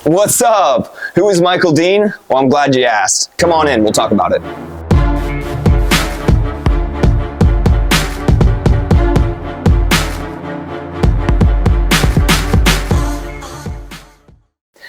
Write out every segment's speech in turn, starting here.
What's up? Who is Michael Dean? Well, I'm glad you asked. Come on in, we'll talk about it.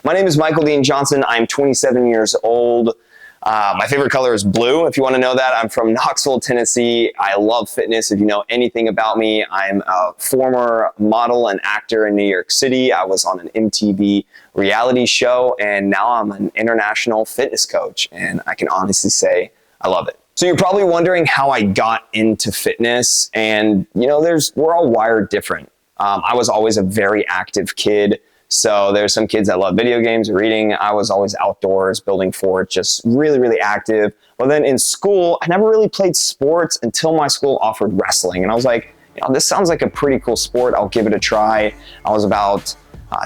My name is Michael Dean Johnson. I'm 27 years old. My favorite color is blue. If you want to know that, I'm from Knoxville, Tennessee. I love fitness. If you know anything about me, I'm a former model and actor in New York City. I was on an MTV reality show, and now I'm an international fitness coach, and I can honestly say I love it. So you're probably wondering how I got into fitness, and you know, we're all wired different. I was always a very active kid. So there's some kids that love video games or reading. I was always outdoors, building forts, just really, really active. But then in school, I never really played sports until my school offered wrestling. And I was like, you know, this sounds like a pretty cool sport. I'll give it a try. I was about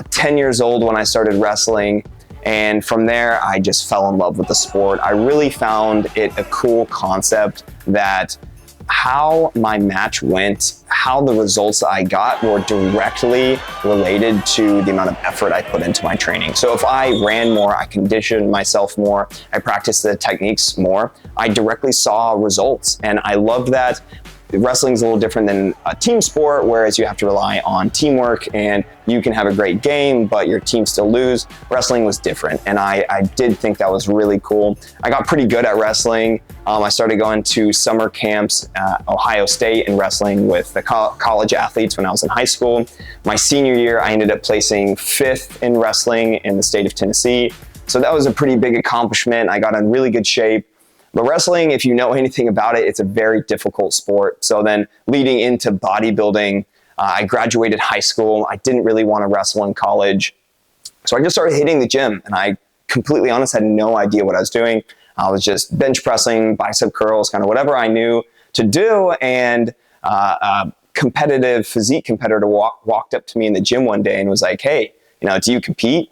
10 years old when I started wrestling. And from there, I just fell in love with the sport. I really found it a cool concept that how my match went, how the results I got were directly related to the amount of effort I put into my training. So if I ran more, I conditioned myself more, I practiced the techniques more, I directly saw results. And I loved that. Wrestling is a little different than a team sport, whereas you have to rely on teamwork and you can have a great game, but your team still lose. Wrestling was different, and I did think that was really cool. I got pretty good at wrestling. I started going to summer camps at Ohio State in wrestling with the college athletes when I was in high school. My senior year, I ended up placing 5th in wrestling in the state of Tennessee. So that was a pretty big accomplishment. I got in really good shape. But wrestling, if you know anything about it, it's a very difficult sport. So then leading into bodybuilding, I graduated high school. I didn't really want to wrestle in college. So I just started hitting the gym, and I completely honest had no idea what I was doing. I was just bench pressing, bicep curls, kind of whatever I knew to do. And a competitive physique competitor walked up to me in the gym one day and was like, hey, you know, do you compete?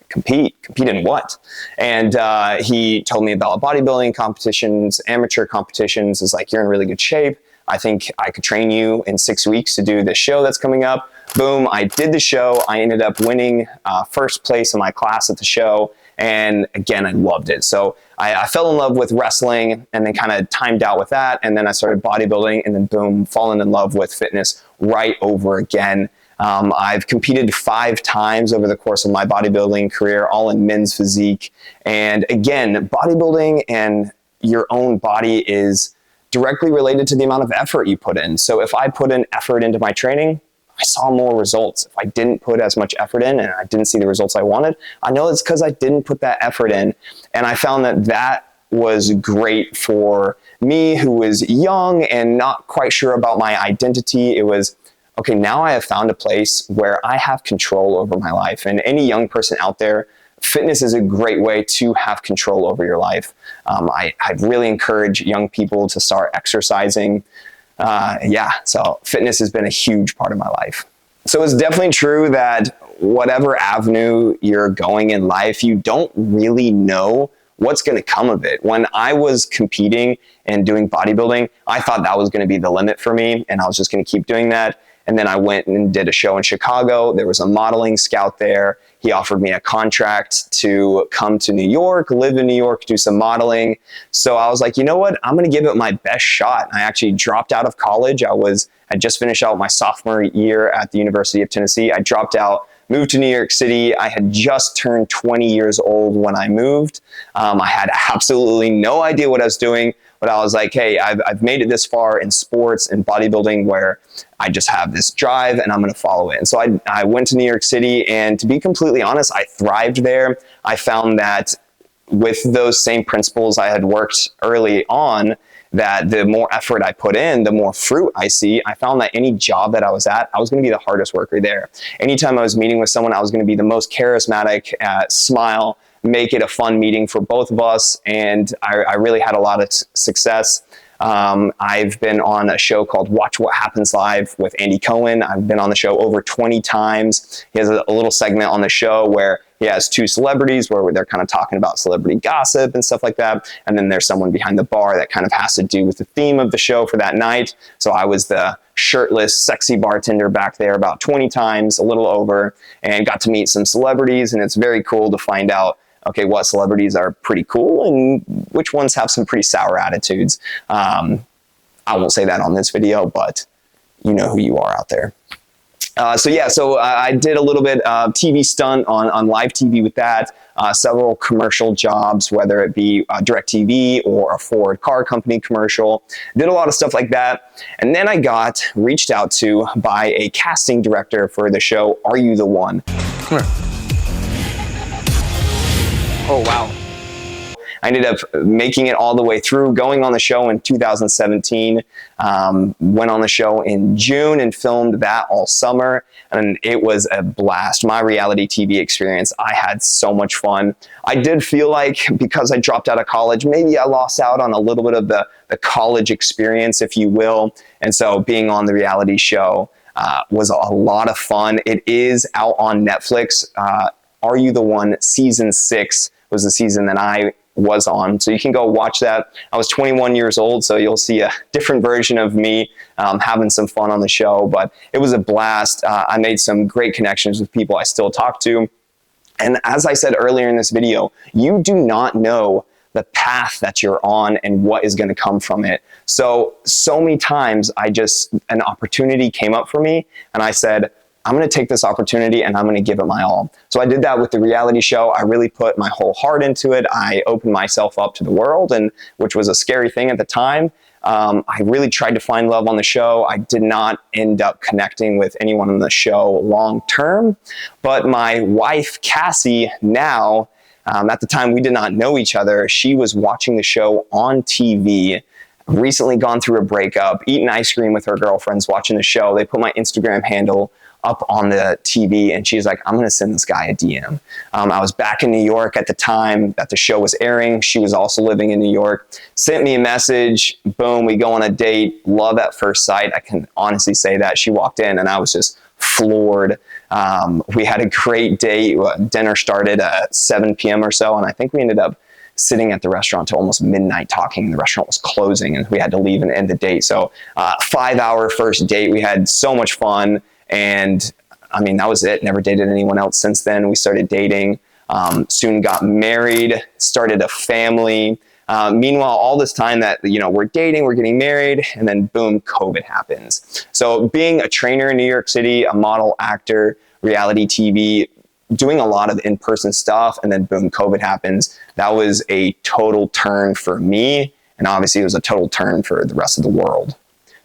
Compete in what? And he told me about bodybuilding competitions, amateur competitions. Is like, you're in really good shape. I think I could train you in 6 weeks to do this show that's coming up. Boom, I did the show. I ended up winning first place in my class at the show. And again, I loved it. So I fell in love with wrestling and then kind of timed out with that. And then I started bodybuilding and then boom, fallen in love with fitness right over again. I've competed 5 times over the course of my bodybuilding career, all in men's physique. And again, bodybuilding and your own body is directly related to the amount of effort you put in. So if I put in effort into my training, I saw more results. If I didn't put as much effort in and I didn't see the results I wanted, I know it's because I didn't put that effort in. And I found that was great for me, who was young and not quite sure about my identity. It was, okay, now I have found a place where I have control over my life. And any young person out there, fitness is a great way to have control over your life. I really encourage young people to start exercising. So fitness has been a huge part of my life. So it's definitely true that whatever avenue you're going in life, you don't really know what's going to come of it. When I was competing and doing bodybuilding, I thought that was going to be the limit for me, and I was just going to keep doing that. And then I went and did a show in Chicago. There was a modeling scout there. He offered me a contract to come to New York, live in New York, do some modeling. So I was like, you know what? I'm going to give it my best shot. I actually dropped out of college. I just finished out my sophomore year at the University of Tennessee. I dropped out, moved to New York City. I had just turned 20 years old when I moved. I had absolutely no idea what I was doing. But I was like, hey, I've made it this far in sports and bodybuilding where I just have this drive and I'm going to follow it. And so I went to New York City, and to be completely honest, I thrived there. I found that with those same principles I had worked early on, that the more effort I put in, the more fruit I see. I found that any job that I was at, I was going to be the hardest worker there. Anytime I was meeting with someone, I was going to be the most charismatic, smile, make it a fun meeting for both of us. And I really had a lot of success. I've been on a show called Watch What Happens Live with Andy Cohen. I've been on the show over 20 times. He has a little segment on the show where he has 2 celebrities where they're kind of talking about celebrity gossip and stuff like that. And then there's someone behind the bar that kind of has to do with the theme of the show for that night. So I was the shirtless, sexy bartender back there about 20 times, a little over, and got to meet some celebrities. And it's very cool to find out, okay, what celebrities are pretty cool and which ones have some pretty sour attitudes. I won't say that on this video, but you know who you are out there. So I did a little bit of TV stunt on live TV with that, several commercial jobs, whether it be DIRECTV or a Ford car company commercial. Did a lot of stuff like that. And then I got reached out to by a casting director for the show, Are You the One? Come here. Oh, wow. I ended up making it all the way through, going on the show in 2017, went on the show in June and filmed that all summer, and it was a blast. My reality TV experience, I had so much fun. I did feel like because I dropped out of college, maybe I lost out on a little bit of the college experience, if you will, and so being on the reality show was a lot of fun. It is out on Netflix. Are You the One? Season 6 was the season that I was on, so you can go watch that. I was 21 years old, so you'll see a different version of me having some fun on the show, but it was a blast. I made some great connections with people I still talk to, and as I said earlier in this video, you do not know the path that you're on and what is going to come from it. So many times an opportunity came up for me, and I said, I'm going to take this opportunity and I'm going to give it my all. So I did that with the reality show. I really put my whole heart into it. I opened myself up to the world, and which was a scary thing at the time. I really tried to find love on the show. I did not end up connecting with anyone on the show long term, but my wife, Cassie, now, at the time we did not know each other, she was watching the show on TV, recently gone through a breakup, eating ice cream with her girlfriends, watching the show. They put my Instagram handle up on the TV, and she's like, I'm going to send this guy a DM. I was back in New York at the time that the show was airing. She was also living in New York. Sent me a message. Boom, we go on a date. Love at first sight. I can honestly say that. She walked in and I was just floored. We had a great date. Dinner started at 7 p.m. or so, and I think we ended up sitting at the restaurant till almost midnight talking, and the restaurant was closing and we had to leave and end the date. So 5-hour first date. We had so much fun. And I mean, that was it. Never dated anyone else since then. We started dating, soon got married, started a family. Meanwhile, all this time that, we're dating, we're getting married, and then boom, COVID happens. So being a trainer in New York City, a model, actor, reality TV, doing a lot of in-person stuff, and then boom, COVID happens. That was a total turn for me. And obviously it was a total turn for the rest of the world.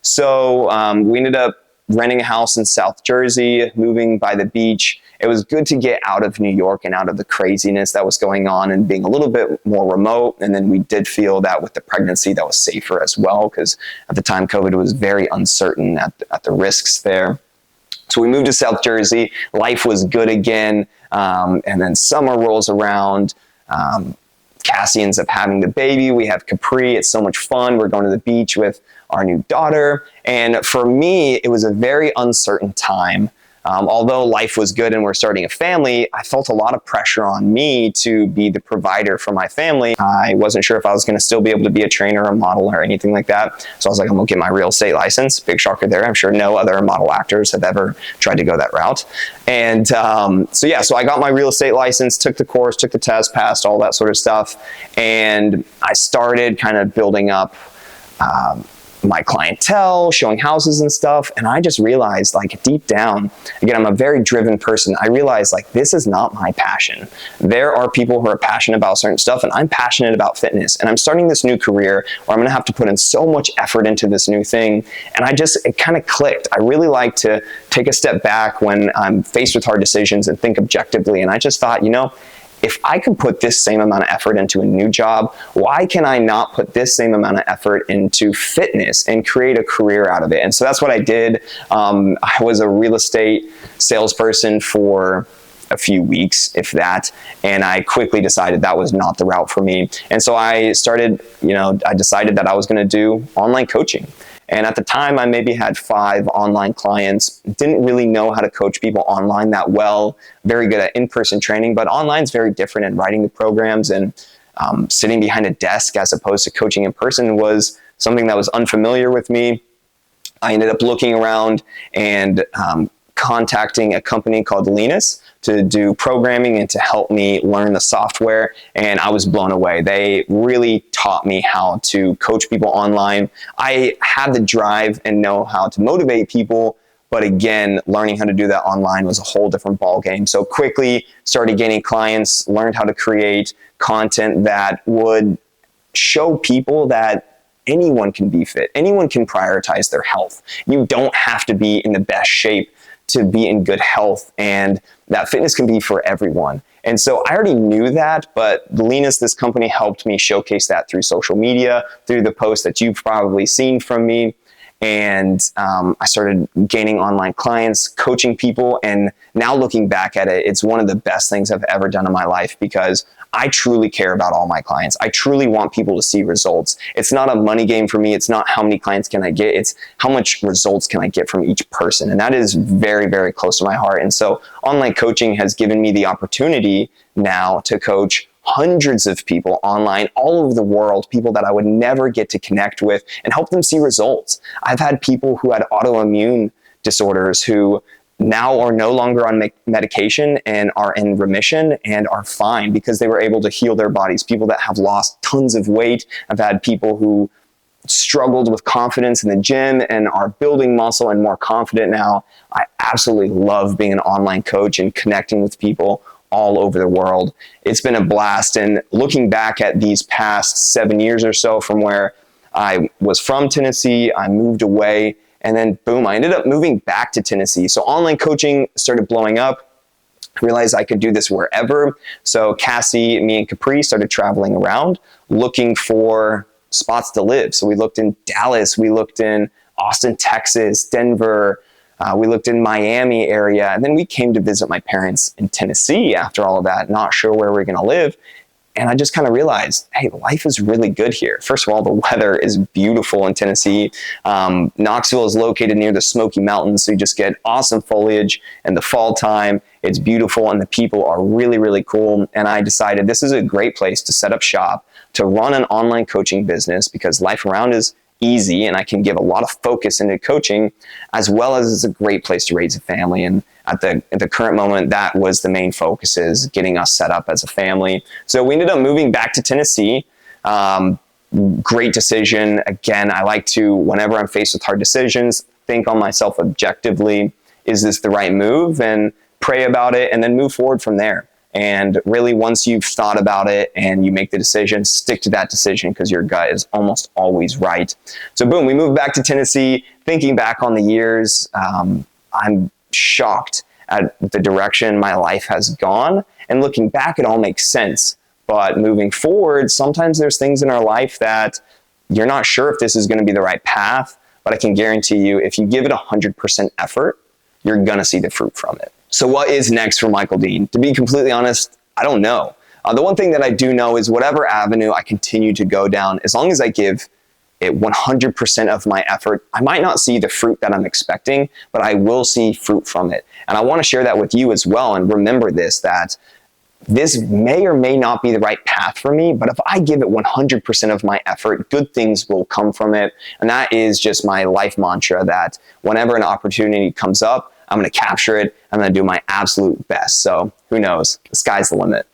So we ended up renting a house in South Jersey, moving by the beach. It was good to get out of New York and out of the craziness that was going on and being a little bit more remote. And then we did feel that with the pregnancy that was safer as well, because at the time COVID was very uncertain at the risks there. So we moved to South Jersey. Life was good again. And then summer rolls around. Cassie ends up having the baby. We have Capri. It's so much fun. We're going to the beach with our new daughter. And for me, it was a very uncertain time. Although life was good and we're starting a family, I felt a lot of pressure on me to be the provider for my family. I wasn't sure if I was going to still be able to be a trainer or a model or anything like that. So I was like, I'm going to get my real estate license. Big shocker there. I'm sure no other model actors have ever tried to go that route. And so I got my real estate license, took the course, took the test, passed, all that sort of stuff. And I started kind of building up my clientele, showing houses and stuff. And I just realized, like, deep down, again, I'm a very driven person. I realized, like, this is not my passion. There are people who are passionate about certain stuff, and I'm passionate about fitness. And I'm starting this new career where I'm going to have to put in so much effort into this new thing. And it kind of clicked. I really like to take a step back when I'm faced with hard decisions and think objectively. And I just thought, if I can put this same amount of effort into a new job, why can I not put this same amount of effort into fitness and create a career out of it? And so that's what I did. I was a real estate salesperson for a few weeks, if that, and I quickly decided that was not the route for me. And so I decided that I was going to do online coaching. And at the time, I maybe had 5 online clients, didn't really know how to coach people online that well, very good at in-person training, but online is very different, and writing the programs and sitting behind a desk as opposed to coaching in person was something that was unfamiliar with me. I ended up looking around and contacting a company called Linus to do programming and to help me learn the software, and I was blown away. They really taught me how to coach people online. I had the drive and know how to motivate people, but again, learning how to do that online was a whole different ballgame. So quickly started gaining clients, learned how to create content that would show people that anyone can be fit. Anyone can prioritize their health. You don't have to be in the best shape to be in good health, and that fitness can be for everyone. And so I already knew that, but Linus, this company, helped me showcase that through social media, through the posts that you've probably seen from me. And I started gaining online clients, coaching people, and now looking back at it, it's one of the best things I've ever done in my life, because I truly care about all my clients. I truly want people to see results. It's not a money game for me. It's not how many clients can I get. It's how much results can I get from each person. And that is very, very close to my heart. And so online coaching has given me the opportunity now to coach hundreds of people online all over the world, people that I would never get to connect with, and help them see results. I've had people who had autoimmune disorders who now are no longer on medication and are in remission and are fine because they were able to heal their bodies. People that have lost tons of weight. I've had people who struggled with confidence in the gym and are building muscle and more confident now. I absolutely love being an online coach and connecting with people all over the world. It's been a blast. And looking back at these past 7 years or so from where I was from Tennessee, I moved away, and then boom, I ended up moving back to Tennessee. So online coaching started blowing up. I realized I could do this wherever. So Cassie, me, and Capri started traveling around looking for spots to live. So we looked in Dallas, we looked in Austin, Texas, Denver, we looked in Miami area, and then we came to visit my parents in Tennessee after all of that, not sure where we're gonna live. And I just kind of realized, hey, life is really good here. First of all, the weather is beautiful in Tennessee. Knoxville is located near the Smoky Mountains, so you just get awesome foliage in the fall time. It's beautiful, and the people are really, really cool. And I decided this is a great place to set up shop, to run an online coaching business, because life around is easy and I can give a lot of focus into coaching, as well as it's a great place to raise a family. And at the current moment, that was the main focus, is getting us set up as a family. So we ended up moving back to Tennessee. Great decision. Again, I like to, whenever I'm faced with hard decisions, think on myself objectively. Is this the right move? And pray about it and then move forward from there. And really, once you've thought about it and you make the decision, stick to that decision, because your gut is almost always right. So boom, we moved back to Tennessee. Thinking back on the years, I'm shocked at the direction my life has gone. And looking back, it all makes sense. But moving forward, sometimes there's things in our life that you're not sure if this is going to be the right path. But I can guarantee you, if you give it 100% effort, you're going to see the fruit from it. So what is next for Michael Dean? To be completely honest, I don't know. The one thing that I do know is whatever avenue I continue to go down, as long as I give it 100% of my effort, I might not see the fruit that I'm expecting, but I will see fruit from it. And I want to share that with you as well. And remember this, that this may or may not be the right path for me, but if I give it 100% of my effort, good things will come from it. And that is just my life mantra, that whenever an opportunity comes up, I'm going to capture it. I'm going to do my absolute best. So who knows? The sky's the limit.